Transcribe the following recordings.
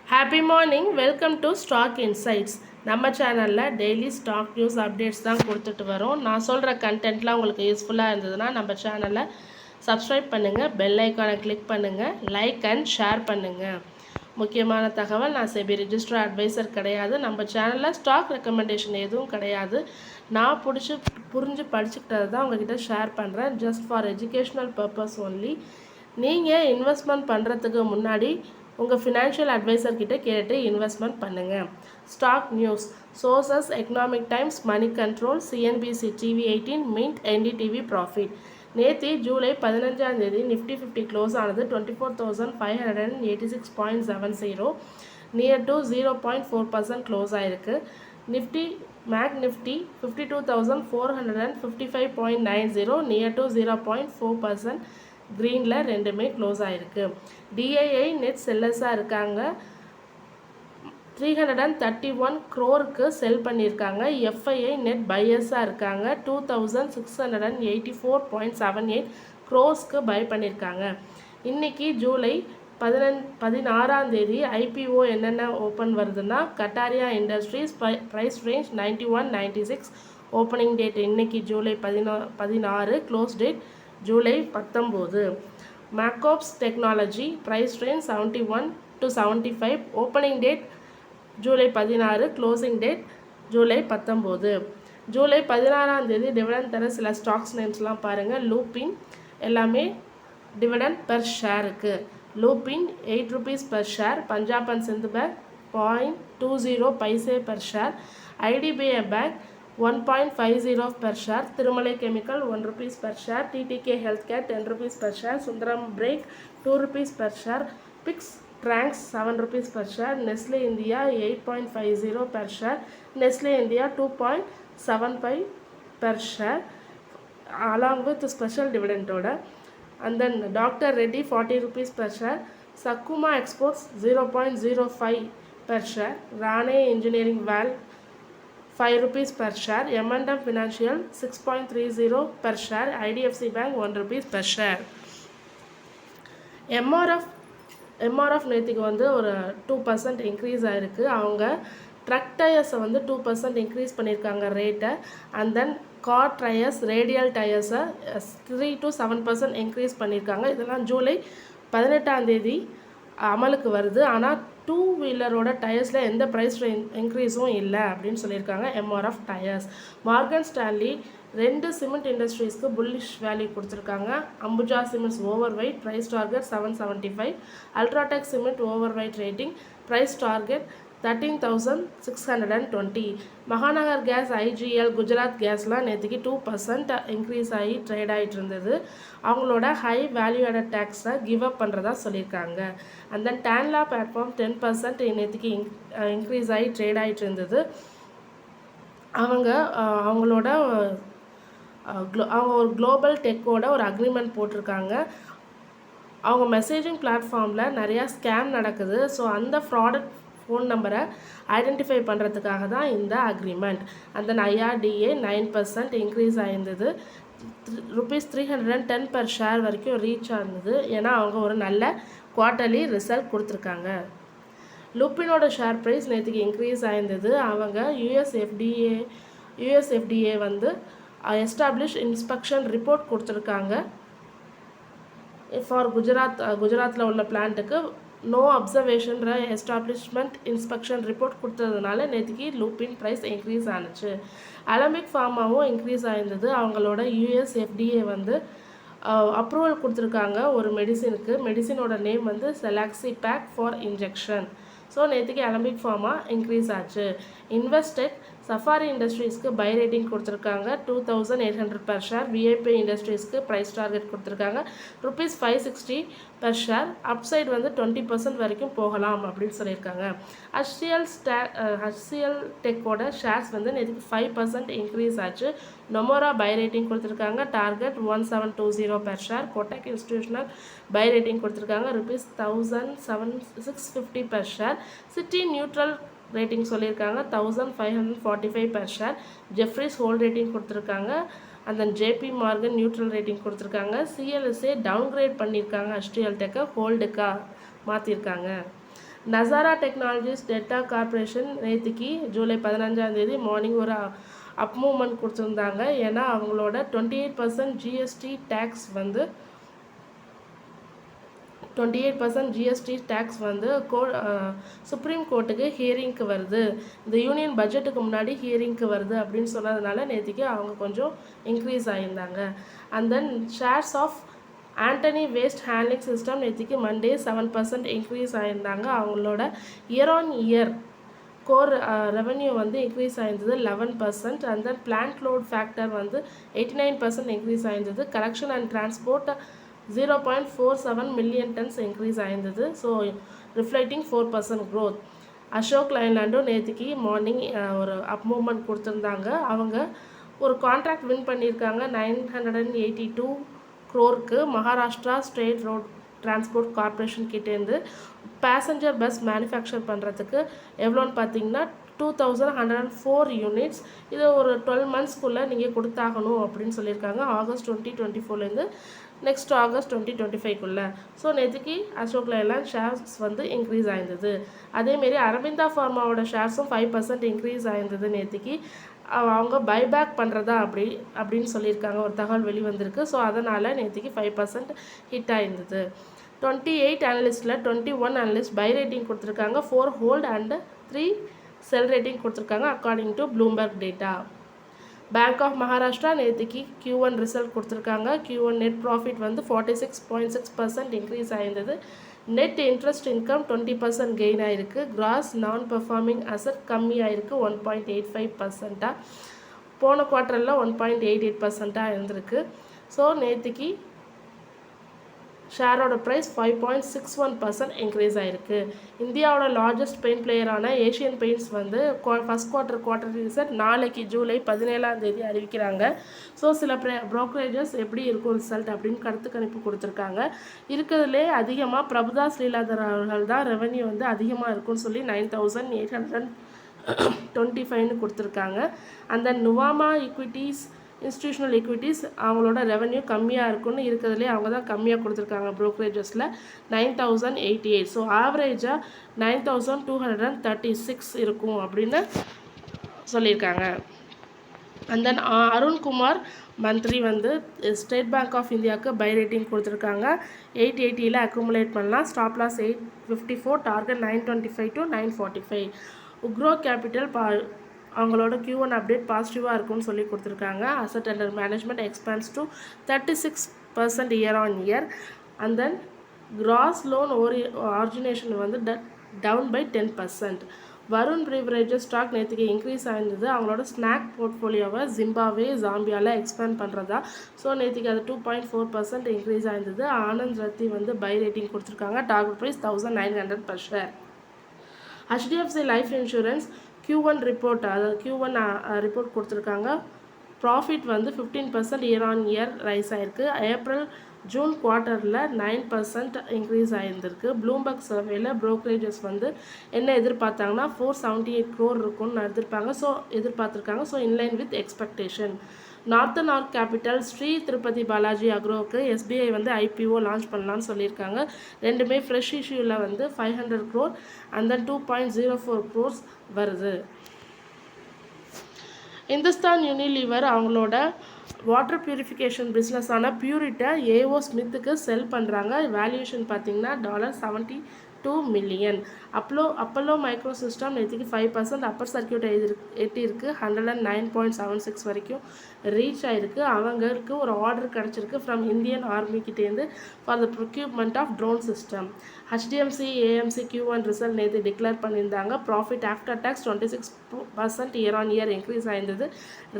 Happy morning, welcome to stock insights. நம்ம சேனலில் daily stock news updates தான் கொடுத்துட்டு வரோம். நான் சொல்கிற கண்டென்ட்லாம் உங்களுக்கு யூஸ்ஃபுல்லாக இருந்ததுன்னா நம்ம சேனலை சப்ஸ்கிரைப் பண்ணுங்கள், பெல் ஐக்கானை கிளிக் பண்ணுங்கள், லைக் அண்ட் ஷேர் பண்ணுங்கள். முக்கியமான தகவல், நான் செபி ரிஜிஸ்டர் அட்வைசர் கிடையாது. நம்ம சேனலில் ஸ்டாக் ரெக்கமெண்டேஷன் எதுவும் கிடையாது. நான் புரிஞ்சு படிச்சுக்கிட்டது தான் உங்ககிட்ட ஷேர் பண்ணுறேன். Just for educational purpose only. நீங்கள் இன்வெஸ்ட்மெண்ட் பண்ணுறதுக்கு முன்னாடி உங்கள் ஃபினான்ஷியல் அட்வைசர் கிட்ட கேட்டு இன்வெஸ்ட்மெண்ட் பண்ணுங்கள். Stock news sources: Economic Times, Money Control, CNBC, TV18, Mint, NDTV Profit. நேற்று ஜூலை 15 நிஃப்டி 50 க்ளோஸ் ஆனது 24,586.70, நியர் டு 0.4% க்ளோஸ் ஆயிருக்கு. நிஃப்டி 52,455.90, நியர் டு 0.4% க்ரீனில் ரெண்டுமே க்ளோஸ் ஆகிருக்கு. டிஐஐ நெட் செல்லர்ஸாக இருக்காங்க. 331 crore செல் பண்ணியிருக்காங்க. எஃப்ஐஐ நெட் பையர்ஸாக இருக்காங்க. 2,684.78 crore பை பண்ணியிருக்காங்க. இன்றைக்கி ஜூலை 16 ஐபிஓ என்னென்ன ஓப்பன் வருதுன்னா, Kataria industries price range 91-96, opening date இன்றைக்கி July 16, close date July 19. Macobs technology price range 71 to 75, opening date July 16, closing date July 19. July 16 dividend தர சில ஸ்டாக்ஸ் நேம்ஸ்லாம் பாருங்கள். லூபின் எல்லாமே டிவிடெண்ட் பெர் ஷேருக்கு. Lupin 8 rupees per share. Punjab and Sind bank 0.20 paise per share. IDBI bank 1.50 per share. Thirumalai Chemical 1 rupees per share. TTK Healthcare 10 rupees per share. Sundaram Break 2 rupees per share. Pix Tranks 7 rupees per share. Nestle India 8.50 per share. Nestle India 2.75 per share, along with special dividend order. And then Dr. Reddy 40 rupees per share. Sakuma Exports 0.05 per share. Rane Engineering Valve 5 rupees per share. M&M Financial 6.30 per share. IDFC Bank 1 rupees per share. MRF நேற்றுக்கு வந்து ஒரு 2% increase ஆகிருக்கு. அவங்க drug டயர்ஸை வந்து 2% increase பண்ணியிருக்காங்க ரேட்டை. And then car tyres, radial டயர்ஸை 3 to 7% increase பண்ணியிருக்காங்க. இதெல்லாம் ஜூலை 18 அமலுக்கு வருது. ஆனால் 2 வீலரோட டயர்ஸில் எந்த ப்ரைஸ் இன்க்ரீஸும் இல்லை அப்படின்னு சொல்லியிருக்காங்க MRF tyres. Morgan Stanley 2 cement இண்டஸ்ட்ரீஸ்க்கு புல்லிஷ் வேல்யூ கொடுத்துருக்காங்க. Ambuja cements over weight, price target 775. UltraTech cement over weight rating, price target 13,620. Mahanagar gas, IGL, Gujarat கேஸ்லாம் நேற்றுக்கு 2% இன்க்ரீஸ் ஆகி ட்ரேட் ஆகிட்டு இருந்தது. அவங்களோட ஹை வேல்யூ ஆடட் டேக்ஸை கிவ் அப் பண்ணுறதா சொல்லியிருக்காங்க. அண்ட் தென் டேன்லா பிளாட்ஃபார்ம் 10% நேற்றுக்கு இன்க்ரீஸ் ஆகி ட்ரேட் ஆகிட்டு இருந்தது. அவங்க ஒரு குளோபல் டெக்கோட ஒரு அக்ரிமெண்ட் போட்டிருக்காங்க. அவங்க மெசேஜிங் பிளாட்ஃபார்மில் நிறையா ஸ்கேம் நடக்குது. ஸோ அந்த ஃப்ராடக்ட் ஃபோன் நம்பரை ஐடென்டிஃபை பண்ணுறதுக்காக தான் இந்த அக்ரிமெண்ட். அந்த IRDA 9% இன்க்ரீஸ் ஆகிருந்தது. ₹310 per ஷேர் வரைக்கும் ரீச் ஆனது. ஏன்னா அவங்க ஒரு நல்ல குவார்ட்டர்லி ரிசல்ட் கொடுத்துருக்காங்க. லுப்பினோட ஷேர் ப்ரைஸ் நேற்றுக்கு இன்க்ரீஸ் ஆகிருந்தது. அவங்க யூஎஸ்எஃப்டிஏ வந்து எஸ்டாப்ளிஷ் இன்ஸ்பெக்ஷன் ரிப்போர்ட் கொடுத்துருக்காங்க. ஃபார் குஜராத்தில் உள்ள பிளான்ட்டுக்கு நோ அப்சர்வேஷன்ற எஸ்டாப்ளிஷ்மெண்ட் இன்ஸ்பெக்ஷன் ரிப்போர்ட் கொடுத்ததுனால நேற்றுக்கு லூப்பின் ப்ரைஸ் இன்க்ரீஸ் ஆனிச்சு. அலம்பிக் ஃபார்மாவும் இன்க்ரீஸ் ஆகிருந்தது. அவங்களோட யூஎஸ்எஃப்டிஏ வந்து அப்ரூவல் கொடுத்துருக்காங்க ஒரு மெடிசினோட நேம் வந்து Selexipag for injection. So நேற்றுக்கு அலம்பிக் ஃபார்மா இன்க்ரீஸ் ஆச்சு. இன்வெஸ்டெக் சஃபாரி இண்டஸ்ட்ரீஸ்க்கு பை ரேட்டிங் கொடுத்துருக்காங்க 2,800 per share. விஐபி இண்டஸ்ட்ரீஸ்க்கு ப்ரைஸ் டார்கெட் கொடுத்துருக்காங்க ₹560 per share. அப்சைட் வந்து 20% வரைக்கும் போகலாம் அப்படின்னு சொல்லியிருக்காங்க. HCL டெக்கோட ஷேர்ஸ் வந்து நேற்றுக்கு 5% இன்க்ரீஸ் ஆச்சு. நொமோரா பை ரேட்டிங் கொடுத்துருக்காங்க, target 1720 per share. Kotak institutional by rating கொடுத்துருக்காங்க ₹1,650 per share. City neutral rating சொல்லியிருக்காங்க 1,545 per share. Jefferies hold rating கொடுத்துருக்காங்க. அந்த JP மார்கன் நியூட்ரல் ரேட்டிங் கொடுத்துருக்காங்க. CLSA டவுன்கிரேட் பண்ணியிருக்காங்க HTL டெக்கை ஹோல்டுக்கா மாற்றிருக்காங்க. நசாரா டெக்னாலஜிஸ் டெல்டா கார்பரேஷன் நேற்றுக்கு ஜூலை 15 மார்னிங் ஒரு அப் மூவ்மெண்ட் கொடுத்துருந்தாங்க. ஏன்னா அவங்களோட 28% ஜிஎஸ்டி டேக்ஸ் வந்து 28% ஜிஎஸ்டி டேக்ஸ் வந்து சுப்ரீம் கோர்ட்டுக்கு ஹியரிங்க்கு வருது, இந்த யூனியன் பட்ஜெட்டுக்கு முன்னாடி ஹியரிங்க்கு வருது அப்படின்னு சொன்னதுனால நேற்றுக்கு அவங்க கொஞ்சம் இன்க்ரீஸ் ஆகியிருந்தாங்க. And then shares of Antony waste handling system நேற்றுக்கு மண்டே 7% இன்க்ரீஸ் ஆகியிருந்தாங்க. அவங்களோட year on year core revenue வந்து இன்க்ரீஸ் ஆயிருந்தது 11%. And then plant load factor வந்து 89% இன்க்ரீஸ் ஆயிருந்தது. Collection and transport 0.47 million tons increase ஆயிருந்தது. So reflecting 4% growth. அசோக் லைலாண்டும் நேற்றுக்கு மார்னிங் ஒரு அப் மூவ்மெண்ட் கொடுத்துருந்தாங்க. அவங்க ஒரு கான்ட்ராக்ட் வின் பண்ணியிருக்காங்க 982 crore Maharashtra state road transport corporation கிட்டேருந்து பேசஞ்சர் பஸ் மேனுஃபேக்சர் பண்ணுறதுக்கு எவ்வளோன்னு பார்த்தீங்கன்னா 2104 யூனிட்ஸ். இது ஒரு 12 monthsக்குள்ளே நீங்கள் கொடுத்தாகணும் அப்படின்னு சொல்லியிருக்காங்க. ஆகஸ்ட் 2024லேருந்து நெக்ஸ்ட் ஆகஸ்ட் 2025க்குள்ளே. ஸோ நேற்றுக்கு அசோக் லைலாண்ட் ஷேர்ஸ் வந்து இன்க்ரீஸ் ஆயிருந்தது. அதேமாரி அரவிந்தா ஃபார்மாவோட ஷேர்ஸும் 5% இன்க்ரீஸ் ஆயிருந்தது. நேற்றுக்கு அவங்க பைபேக் பண்ணுறதா அப்படின்னு சொல்லியிருக்காங்க, ஒரு தகவல் வெளிவந்திருக்கு. ஸோ அதனால் நேற்றுக்கு 5% ஹிட் ஆயிருந்தது. 28 அனலிஸ்ட்டில் 21 அனலிஸ்ட் பை ரேட்டிங் கொடுத்துருக்காங்க, 4 ஹோல்ட் அண்ட் 3 செல் ரேட்டிங் கொடுத்துருக்காங்க according to Bloomberg data. Bank of Maharashtra நேற்றுக்கு Q1 ரிசல்ட் கொடுத்துருக்காங்க. Q1 நெட் ப்ராஃபிட் வந்து 46.6% இன்க்ரீஸ் ஆயிருந்தது. நெட் இன்ட்ரெஸ்ட் இன்கம் 20% கெயின் ஆகிருக்கு. கிராஸ் நான் பெர்ஃபார்மிங் அசட் கம்மியாயிருக்கு 1.85%. போன குவார்ட்டரில் 1.88% இருந்திருக்கு. ஸோ நேற்றுக்கு ஷேரோட ப்ரைஸ் 5.61% இன்க்ரீஸ் ஆகிருக்கு. இந்தியாவோட லார்ஜஸ்ட் பெயிண்ட் பிளேயரான ஏஷியன் பெயிண்ட்ஸ் வந்து ஃபஸ்ட் குவார்ட்டர் ரிசல்ட் நாளைக்கு ஜூலை 17 அறிவிக்கிறாங்க. ஸோ சில ப்ரோக்கரேஜஸ் எப்படி இருக்கும் ரிசல்ட் அப்படின்னு கருத்து கணிப்பு கொடுத்துருக்காங்க. இருக்கிறதுலே அதிகமாக பிரபுதாஸ் லீலாதர் அவர்கள் தான் ரெவன்யூ வந்து அதிகமாக இருக்குன்னு சொல்லி 9,825 கொடுத்துருக்காங்க. அந்த நுவாமா ஈக்விட்டிஸ் இன்ஸ்டிடியூஷனல் ஈக்விட்டிஸ் அவங்களோட ரெவன்யூ கம்மியாக இருக்குன்னு இருக்கிறதுலே அவங்க தான் கம்மியாக கொடுத்துருக்காங்க ப்ரோக்கரேஜஸில் 9,088. ஸோ ஆவரேஜாக 9,236 இருக்கும் அப்படின்னு சொல்லியிருக்காங்க. அண்ட் தென் அருண்குமார் மந்த்ரி வந்து ஸ்டேட் பேங்க் ஆஃப் இந்தியாவுக்கு பை ரேட்டிங் கொடுத்துருக்காங்க. 880 அக்குமுலேட் பண்ணலாம். Stop loss 854, target 925 to 945. Ugro capital அவங்களோட Q1 அப்டேட் பாசிட்டிவாக இருக்கும்னு சொல்லி கொடுத்துருக்காங்க. Asset under management expands to 36% year on year. And then gross loan origination வந்து down by 10%. Varun beverages stock நேற்றுக்கு இன்க்ரீஸ் ஆயிருந்தது. அவங்களோட ஸ்நாக் போர்ட்ஃபோலியோவை ஜிம்பாப்வே ஜாம்பியாவில் எக்ஸ்பேண்ட் பண்ணுறதா. ஸோ நேற்றுக்கு அது 2.4% இன்க்ரீஸ் ஆயிருந்தது. ஆனந்த் ரத்தி வந்து பை ரேட்டிங் கொடுத்துருக்காங்க. Target price 1900 per share. HDFC life insurance Q1 report, அதாவது Q1 ரிப்போர்ட் கொடுத்துருக்காங்க. ப்ராஃபிட் வந்து 15% இயர் ஆன் இயர் ரைஸ் ஆகிருக்கு. ஏப்ரல் ஜூன் குவார்ட்டரில் 9% இன்க்ரீஸ் ஆகியிருந்திருக்கு. ப்ளூம்பர்க் சர்வேல ப்ரோக்கரேஜஸ் வந்து என்ன எதிர்பார்த்தாங்கன்னா 478 crore இருக்கும்னு எதிர்பார்த்துருக்காங்க. So inline with expectation. Northern arc capital Shri Tirupati Balaji அக்ரோவுக்கு SBI வந்து IPO லான்ச் பண்ணலான்னு சொல்லியிருக்காங்க. ரெண்டுமே ஃப்ரெஷ் இஷ்யூவில் வந்து 500 crore அண்ட் தென் 2.04 crores வருது. இந்துஸ்தான் யூனிலீவர் அவங்களோட வாட்டர் பியூரிஃபிகேஷன் பிஸ்னஸான பியூரிட்டை AO ஸ்மித்துக்கு செல் பண்ணுறாங்க. வேல்யூஷன் பார்த்தீங்கன்னா $72 million. அப்பல்லோ மைக்ரோ சிஸ்டம் நேற்றுக்கு 5% அப்பர் சர்க்கியூட் எட்டியிருக்கு. 109.76 வரைக்கும் ரீச் ஆகிருக்கு. அவங்களுக்கு ஒரு ஆர்டர் கிடச்சிருக்கு ஃப்ரம் இந்தியன் ஆர்மிக்கிட்டேருந்து for the procurement of drone system. HDFC AMC Q1 result நேற்று டிக்ளேர் பண்ணியிருந்தாங்க. Profit after tax 26% year on year increase ஆயிருந்தது.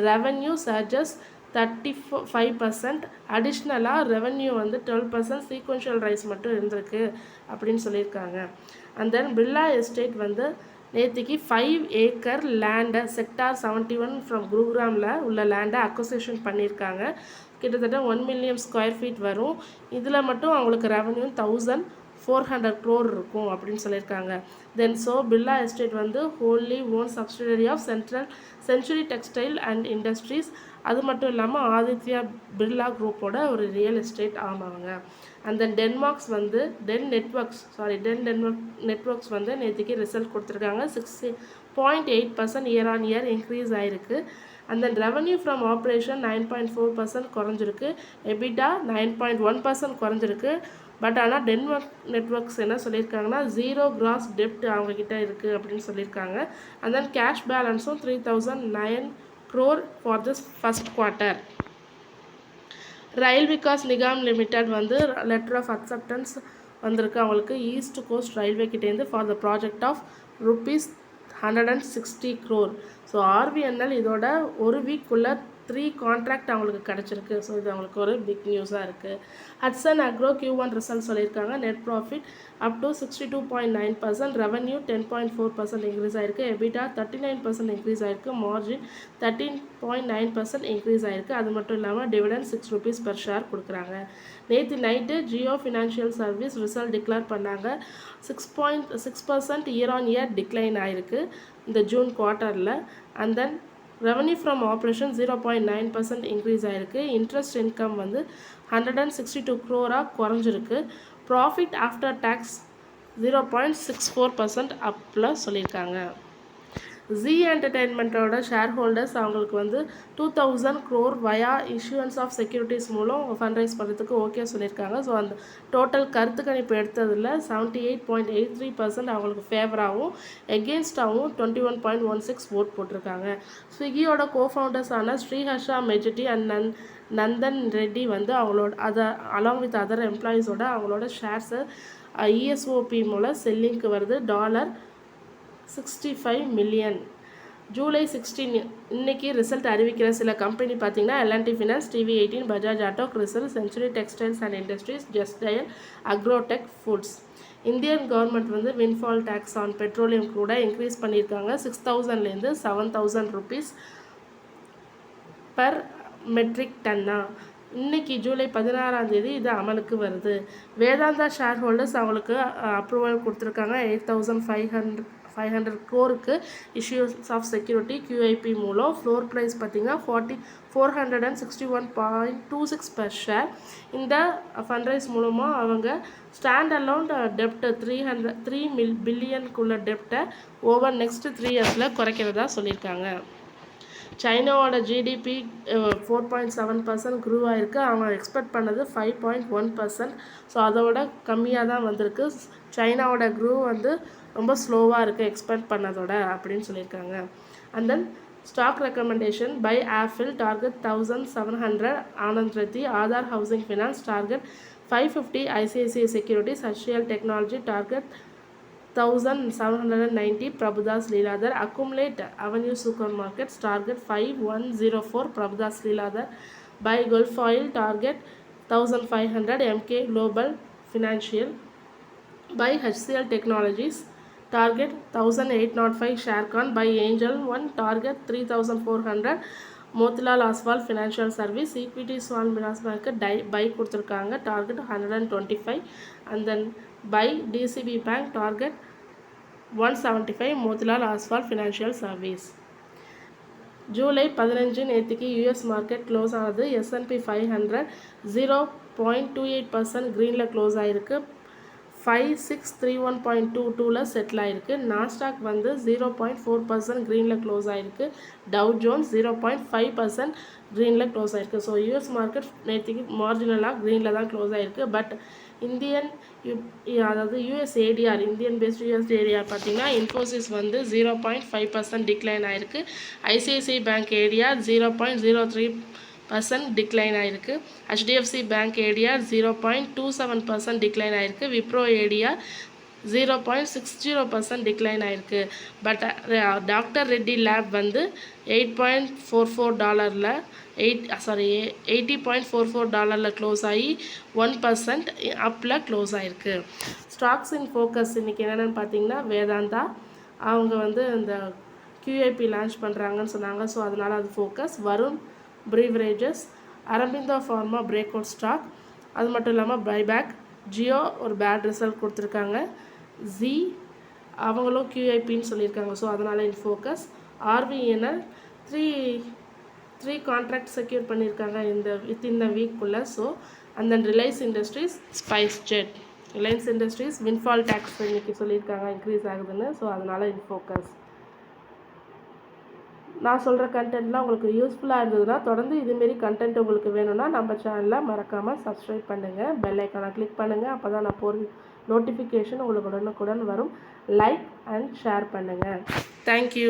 Revenue surges 35%. அடிஷ்னலாக ரெவன்யூ வந்து 12% சீக்வென்ஷியல் ரைஸ் மட்டும் இருந்திருக்கு அப்படின்னு சொல்லியிருக்காங்க. அண்ட் தென் பிர்லா எஸ்டேட் வந்து நேற்றுக்கு 5 acre லேண்டை செக்டார் 71 ஃப்ரம் குருகிராமில் உள்ள லேண்டை அக்வசிஷன் பண்ணியிருக்காங்க. கிட்டத்தட்ட 1 million square feet வரும். இதில் மட்டும் அவங்களுக்கு ரெவன்யூ 1,400 crore இருக்கும் அப்படின்னு சொல்லியிருக்காங்க. தென் பிர்லா எஸ்டேட் வந்து wholly own subsidiary of Century Textile and Industries. அது மட்டும் இல்லாமல் ஆதித்யா பிர்லா குரூப்போட ஒரு ரியல் எஸ்டேட் ஆமாங்க. அந்த டென்மார்க்ஸ் வந்து டென் நெட்வொர்க்ஸ் வந்து நேற்றுக்கு ரிசல்ட் கொடுத்துருக்காங்க. 6.8% இயர் ஆன் இயர் இன்க்ரீஸ் ஆகிருக்கு. அந்த ரெவன்யூ ஃப்ரம் ஆப்ரேஷன் 9.4% குறைஞ்சிருக்கு. எபிட்டா 9.1% குறைஞ்சிருக்கு. பட் ஆனால் நெட்வொர்க்ஸ் என்ன சொல்லியிருக்காங்கன்னா 0 கிராஸ் டெப்ட் அவங்கக்கிட்ட இருக்குது அப்படின்னு சொல்லியிருக்காங்க. அண்ட் தென் கேஷ் பேலன்ஸும் 3009 crore for this first quarter. Rail Vikas Nigam limited வந்து லெட்டர் ஆஃப் அக்செப்டன்ஸ் வந்திருக்கு அவங்களுக்கு ஈஸ்ட் கோஸ்ட் ரயில்வே கிட்டேருந்து for the project of ₹160 crore. So RVNL இதோட ஒரு வீக்குள்ளே 3 கான்ட்ராக்ட் அவங்களுக்கு கிடச்சிருக்கு. ஸோ இது அவங்களுக்கு ஒரு பிக் நியூஸாக இருக்குது. ஹட்சன் அக்ரோ Q1 ரிசல்ட் சொல்லியிருக்காங்க. Net profit up to 62.9%, revenue 10.4% increase ஆகிருக்கு. எபிட்டா 39% இன்க்ரீஸ் ஆகிருக்கு. மார்ஜின் 13.9% இன்க்ரீஸ் ஆகிருக்கு. அது மட்டும் இல்லாமல் டிவிடெண்ட் ₹6 per ஷேர் கொடுக்குறாங்க. நேற்று night Jio financial service result declare பண்ணாங்க. 6.6% இயர் ஆன் இயர் டிக்ளைன் ஆகிருக்கு இந்த ஜூன் குவார்ட்டரில். And then revenue from operation 0.9% increase ஆகிருக்கு. இன்ட்ரெஸ்ட் இன்கம் வந்து 162 crore குறைஞ்சிருக்கு. ப்ராஃபிட் ஆஃப்டர் டேக்ஸ் 0.64% அப்பில் சொல்லியிருக்காங்க. ஜி என்டர்டெயின்மெண்ட்டோட ஷேர் ஹோல்டர்ஸ் அவங்களுக்கு வந்து 2000 crore via issuance of securities மூலம் ஃபண்ட்ரைஸ் பண்ணுறதுக்கு ஓகே சொல்லியிருக்காங்க. ஸோ அந்த டோட்டல் கருத்து கணிப்பு எடுத்ததில் 78.83% அவங்களுக்கு ஃபேவராகவும் எகெயின்ஸ்டாகவும் 21.16 ஓட் போட்டிருக்காங்க. ஸ்விக்கியோட கோஃபவுண்டர்ஸான ஸ்ரீஹர்ஷா மெஜிட்டி அண்ட் நந்தன் ரெட்டி வந்து அவங்களோட அலாங் வித் அதர் எம்ப்ளாயீஸோட அவங்களோட ஷேர்ஸை இஎஸ்ஓபி மூலம் செல்லிங்க்கு வருது. $65 million. ஜூலை 16 இன்னைக்கு ரிசல்ட் அறிவிக்கிற சில கம்பெனி பார்த்தீங்கன்னா L and T Finance, TV18, Bajaj Auto, Crisil, Century Textiles and Industries, Just Dial, Agrotech Foods. Indian government வந்து வின்ஃபால் டேக்ஸ் ஆன் பெட்ரோலியம் கூட இன்க்ரீஸ் பண்ணியிருக்காங்க. 6,000லேருந்து 7,000 rupees பர் மெட்ரிக் டன்னா. இன்னைக்கு ஜூலை 16 இது அமலுக்கு வருது. வேதாந்தா ஷேர் ஹோல்டர்ஸ் அவங்களுக்கு அப்ரூவல் கொடுத்துருக்காங்க. 8,500 crore issues of security QIP மூலம். ஃப்ளோர் ப்ரைஸ் பார்த்திங்கன்னா 461.26 per ஷேர். இந்த ஃபண்ட்ரைஸ் மூலமாக அவங்க ஸ்டாண்ட் அலோன் டெப்ட் 3 பில்லியனுக்குள்ள டெப்டை ஓவர் நெக்ஸ்ட் 3 இயர்ஸில் குறைக்கிறதா சொல்லியிருக்காங்க. சைனாவோட GDP 4.7% க்ரூ ஆகிருக்கு. அவங்க எக்ஸ்பெக்ட் பண்ணது 5.1%. ஸோ அதோட கம்மியாக தான் வந்திருக்கு. சைனாவோட க்ரூ வந்து ரொம்ப ஸ்லோவாக இருக்குது எக்ஸ்பெக்ட் பண்ணதோட அப்படின்னு சொல்லியிருக்காங்க. And then stock recommendation by Apple target 1,700, Anand Rathi. Aadhar housing finance target 550, ICICI securities. HCL technology target 1,790, Prabhudas Leeladhar. Accumulate Avenue Supermarkets target 5,104, Prabhudas Leeladhar. By Gulf Oil target 1,500, MK Global Financial. By HCL Technologies target 1,805, Sharekhan. By Angel One target 3,400, Motilal Oswal Financial Service. Equity Swan Minas Market buy கொடுத்துருக்காங்க target 125. And then by DCB Bank target 175, Motilal Oswal Financial Service. July 15 நேற்றுக்கு US market close ஆனது. S&P 500 0.28% க்ரீனில் close ஆகிருக்கு. 5631.22ல் settle ஆகிருக்கு. Nasdaq வந்து 0.4% க்ரீனில் close ஆகிருக்கு. Tau Jones 0.5% க்ரீனில் க்ளோஸ் ஆகிருக்கு. ஸோ US மார்க்கெட் நேற்றுக்கு மார்ஜினலாக க்ரீனில் தான் க்ளோஸ் ஆகிருக்கு. பட் அதாவது USADR இந்தியன் பேஸ்ட் USADR பார்த்தீங்கன்னா இன்ஃபோசிஸ் வந்து 0.5% டிக்ளைன் ஆகிருக்கு. ICICI பேங்க் ADR 0.03% டிக்ளைன் ஆகிருக்கு. HDFC பேங்க் ADR 0.27% டிக்ளைன் ஆகிருக்கு. விப்ரோ ADR 0.60% டிக்ளைன் ஆகிருக்கு. பட் டாக்டர் ரெட்டி லேப் வந்து $80.44 க்ளோஸ் ஆகி 1% அப்பில் க்ளோஸ் ஆகிருக்கு. ஸ்டாக்ஸ் இன் ஃபோக்கஸ் இன்றைக்கி என்னென்னு பார்த்தீங்கன்னா வேதாந்தா அவங்க வந்து இந்த QIP லான்ச் பண்ணுறாங்கன்னு சொன்னாங்க. ஸோ அதனால் அது focus. Varun beverages, Aurobindo pharma break out stock. அது மட்டும் இல்லாமல் பைபேக். ஜியோ ஒரு பேட் ரிசல்ட் கொடுத்துருக்காங்க. ஜி அவங்களும் QIPன்னு சொல்லியிருக்காங்க. ஸோ அதனால் in focus. RVNL 3 contract secure பண்ணியிருக்காங்க வித்தின் த வீக்குள்ளே. So and then Reliance Industries SpiceJet. Reliance Industries windfall tax இன்றைக்கி சொல்லியிருக்காங்க இன்க்ரீஸ் ஆகுதுன்னு, ஸோ அதனால் இன் ஃபோக்கஸ். நான் சொல்கிற கண்டென்ட்லாம் உங்களுக்கு யூஸ்ஃபுல்லாக இருந்ததுன்னா தொடர்ந்து இதுமாரி கண்டென்ட் உங்களுக்கு வேணும்னா நம்ம சேனலில் மறக்காமல் சப்ஸ்கிரைப் பண்ணுங்கள், பெல் ஐக்கானை கிளிக் பண்ணுங்கள். அப்போ தான் நான் போகிற நோட்டிஃபிகேஷன் உங்களுக்கு உடனுக்குடன் வரும். லைக் அண்ட் ஷேர் பண்ணுங்கள். தேங்க்யூ.